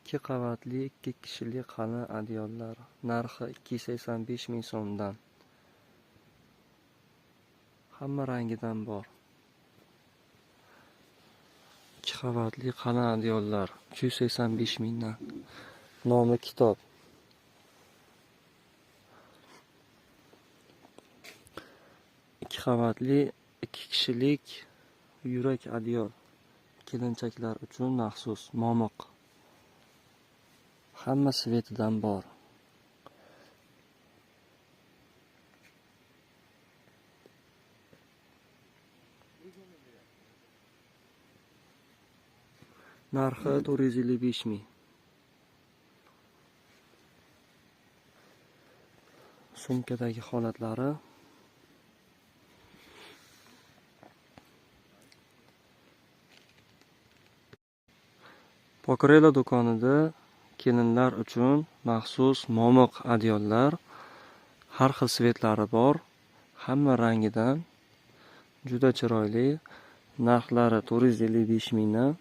2 qavatli 2 kishilik qalin adyollar. Narxi 285 ming so'mdan. Hamma rangidan bor. 2 qavatli qalin adyollar 385 mingdan. Nomi kitob. 2 qavatli 2 kishilik yurak adyol. Kelinchaklar uchun maxsus momiq. Hamma svetidan bor. Narxi 455 ming. Sumkadagi holatlari Pokrela do'konida kelinlar uchun maxsus momiq adyollar, har xil svetlari bor, hamma rangidan juda chiroyli. Narxlari 455 mingdan.